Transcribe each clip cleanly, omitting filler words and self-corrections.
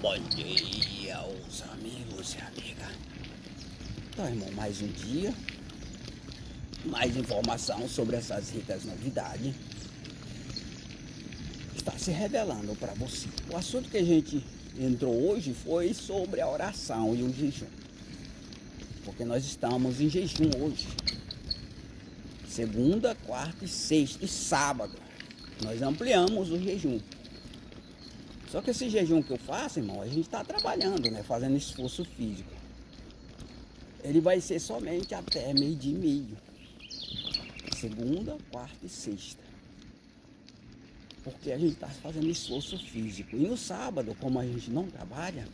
Bom dia, os amigos e amigas. Então, irmão, mais um dia, mais informação sobre essas ricas novidades está se revelando para você. O assunto que a gente entrou hoje foi sobre a oração e o jejum, porque nós estamos em jejum hoje, segunda, quarta e sexta e sábado. Nós ampliamos o jejum. Só que esse jejum que eu faço, irmão, a gente está trabalhando, né? Fazendo esforço físico. Ele vai ser somente até meio-dia e meio. Segunda, quarta e sexta. Porque a gente está fazendo esforço físico. E no sábado, como a gente não trabalha,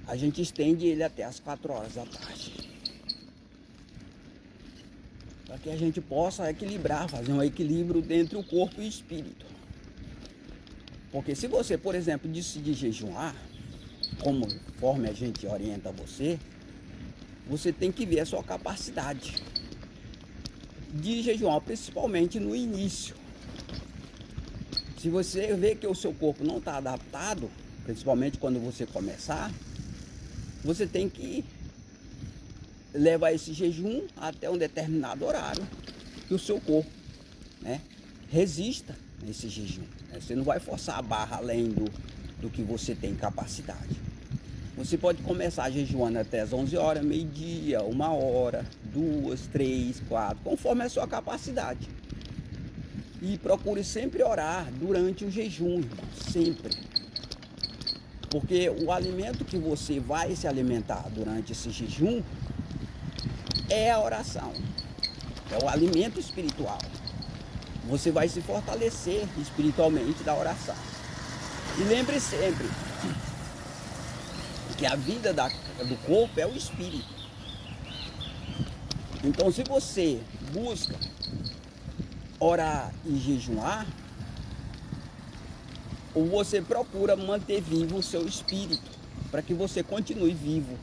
a gente estende ele até as 4 horas da tarde. Para que a gente possa equilibrar, fazer um equilíbrio entre o corpo e o espírito. Porque se você, por exemplo, decidir jejuar, conforme a gente orienta você, você tem que ver a sua capacidade de jejuar, principalmente no início. Se você vê que o seu corpo não está adaptado, principalmente quando você começar, você tem que levar esse jejum até um determinado horário que o seu corpo, né, resista nesse jejum. Você não vai forçar a barra além do que você tem capacidade. Você pode começar jejuando até as 11 horas, meio-dia, 1 hora, 2, 3, 4, conforme a sua capacidade. E procure sempre orar durante o jejum, irmão, sempre. Porque o alimento que você vai se alimentar durante esse jejum é a oração, é o alimento espiritual. Você vai se fortalecer espiritualmente da oração. E lembre sempre que a vida do corpo é o espírito. Então, se você busca orar e jejuar, ou você procura manter vivo o seu espírito, para que você continue vivo,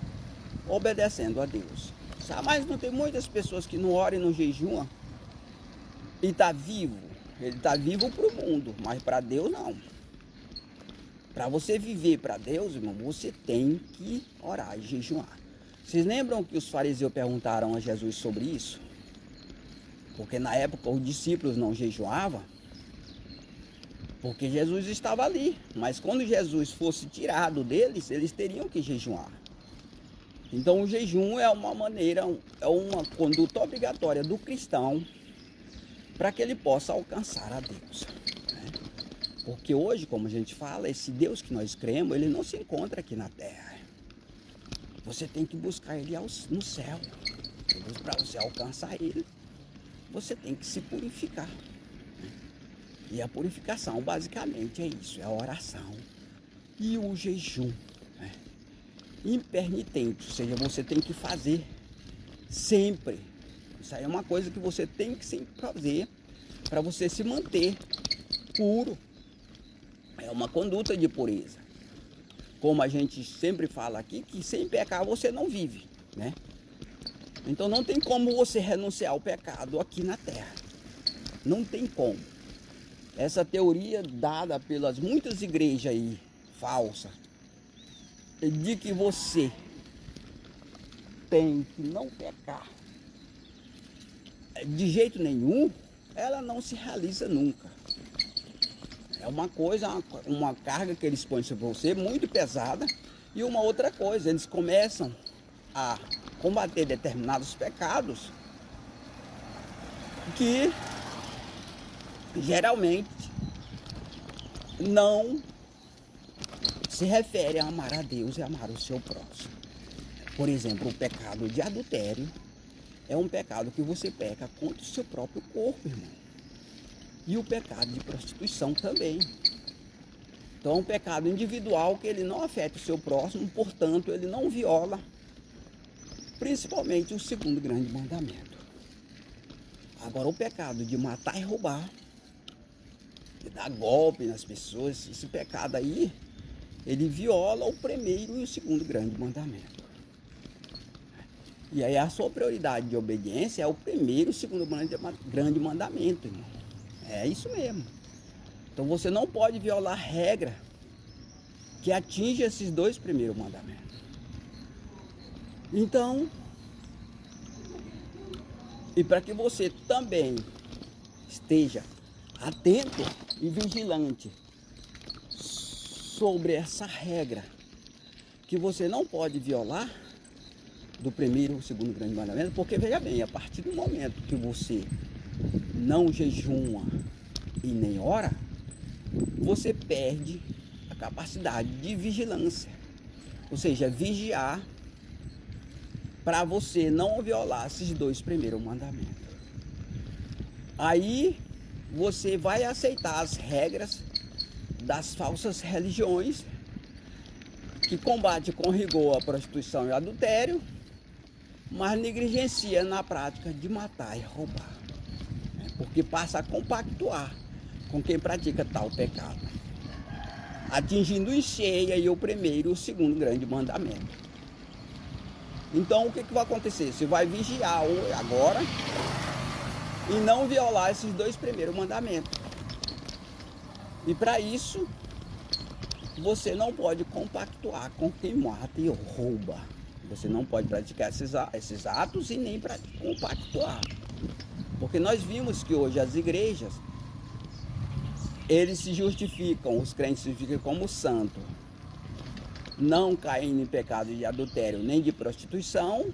obedecendo a Deus. Mas não tem muitas pessoas que não oram e não jejuam e está vivo. Ele está vivo para o mundo, mas para Deus não. Para você viver para Deus, irmão, você tem que orar e jejuar. Vocês lembram que os fariseus perguntaram a Jesus sobre isso? Porque na época os discípulos não jejuavam, porque Jesus estava ali. Mas quando Jesus fosse tirado deles, eles teriam que jejuar. Então o jejum é uma maneira, é uma conduta obrigatória do cristão para que ele possa alcançar a Deus. Porque hoje, como a gente fala, esse Deus que nós cremos, ele não se encontra aqui na terra. Você tem que buscar ele no céu. Para você alcançar ele, você tem que se purificar. E a purificação, basicamente, é isso, é a oração e o jejum. Impermitente, ou seja, você tem que fazer sempre. Isso aí é uma coisa que você tem que sempre fazer para você se manter puro. É uma conduta de pureza. Como a gente sempre fala aqui, que sem pecar você não vive, né? Então não tem como você renunciar ao pecado aqui na terra. Não tem como. Essa teoria dada pelas muitas igrejas aí, falsa, de que você tem que não pecar de jeito nenhum, ela não se realiza nunca. É uma coisa, uma carga que eles põem sobre você muito pesada. E uma outra coisa, eles começam a combater determinados pecados que geralmente não se refere a amar a Deus e amar o seu próximo. Por exemplo, o pecado de adultério é um pecado que você peca contra o seu próprio corpo, irmão. E o pecado de prostituição também. Então é um pecado individual que ele não afeta o seu próximo, portanto ele não viola, principalmente o segundo grande mandamento. Agora o pecado de matar e roubar, de dar golpe nas pessoas, esse pecado aí, ele viola o primeiro e o segundo grande mandamento. E aí a sua prioridade de obediência é o primeiro e o segundo grande mandamento, irmão. É isso mesmo. Então você não pode violar regra que atinge esses 2 primeiros mandamentos. Então, e para que você também esteja atento e vigilante sobre essa regra, que você não pode violar do primeiro ou segundo grande mandamento, porque veja bem, a partir do momento que você não jejuma e nem ora, você perde a capacidade de vigilância, ou seja, vigiar para você não violar esses 2 primeiros mandamentos. Aí você vai aceitar as regras das falsas religiões que combate com rigor a prostituição e o adultério, mas negligencia na prática de matar e roubar, porque passa a compactuar com quem pratica tal pecado, atingindo em cheia o primeiro e o segundo grande mandamento. Então o que vai acontecer? Você vai vigiar agora e não violar esses 2 primeiros mandamentos. E para isso, você não pode compactuar com quem mata e rouba. Você não pode praticar esses atos e nem compactuar. Porque nós vimos que hoje as igrejas, eles se justificam, os crentes se justificam como santo, não caindo em pecado de adultério nem de prostituição,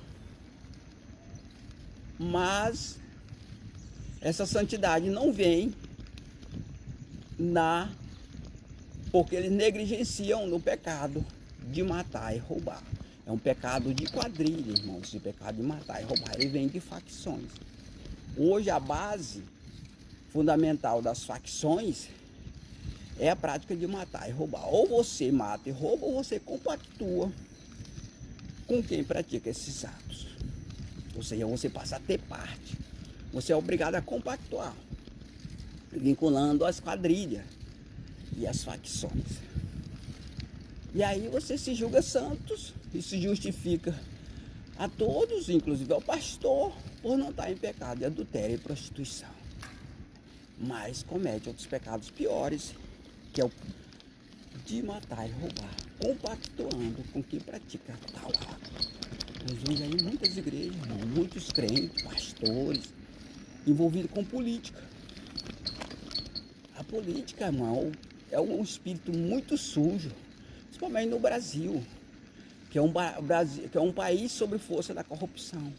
mas essa santidade não vem porque eles negligenciam no pecado de matar e roubar. É um pecado de quadrilha, irmãos, esse pecado de matar e roubar, ele vem de facções. Hoje a base fundamental das facções é a prática de matar e roubar. Ou você mata e rouba, ou você compactua com quem pratica esses atos. Ou seja, você passa a ter parte. Você é obrigado a compactuar, vinculando as quadrilhas e as facções. E aí você se julga santos e se justifica a todos, inclusive ao pastor, por não estar em pecado de adultério e prostituição. Mas comete outros pecados piores, que é o de matar e roubar, compactuando com quem pratica tal ato. Nós vemos aí muitas igrejas, muitos crentes, pastores, envolvidos com política. A política, irmão, é um espírito muito sujo, principalmente no Brasil, que é um país sob força da corrupção.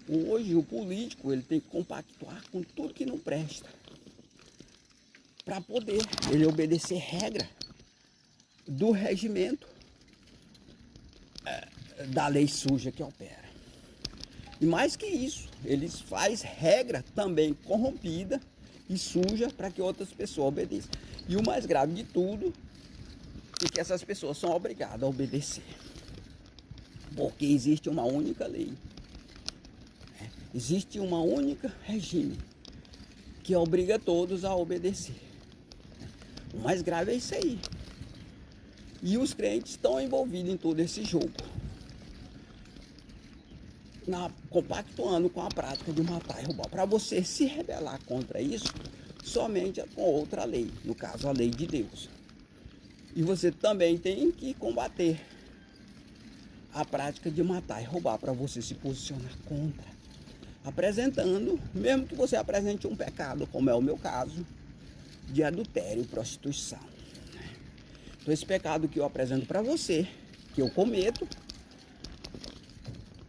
Hoje o político ele tem que compactuar com tudo que não presta, para poder ele obedecer regra do regimento da lei suja que opera. E mais que isso, eles fazem regra também corrompida e suja para que outras pessoas obedeçam. E o mais grave de tudo é que essas pessoas são obrigadas a obedecer, porque existe uma única lei, existe uma única regime que obriga todos a obedecer. O mais grave é isso aí. E os crentes estão envolvidos em todo esse jogo, compactuando com a prática de matar e roubar. Para você se rebelar contra isso, somente com outra lei, no caso a lei de Deus. E você também tem que combater a prática de matar e roubar, para você se posicionar contra, apresentando, mesmo que você apresente um pecado, como é o meu caso, de adultério e prostituição. Então esse pecado que eu apresento para você, que eu cometo,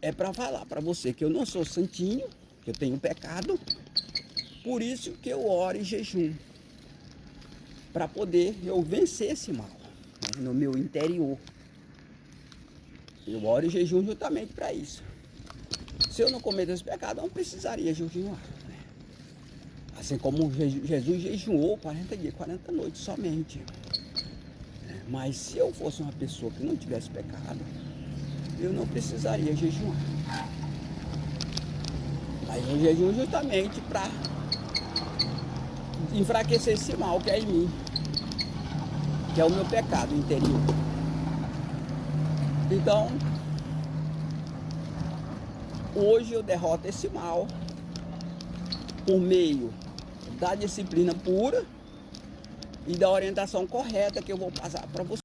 é para falar para você que eu não sou santinho, que eu tenho pecado, por isso que eu oro e jejum, para poder eu vencer esse mal, no meu interior. Eu oro e jejum justamente para isso. Se eu não cometer esse pecado, eu não precisaria jejuar. Assim como Jesus jejuou 40 dias, 40 noites somente. Mas se eu fosse uma pessoa que não tivesse pecado, eu não precisaria jejuar. Mas eu jejuo justamente para enfraquecer esse mal que é em mim, que é o meu pecado interior. Então, hoje eu derroto esse mal por meio da disciplina pura e da orientação correta que eu vou passar para você.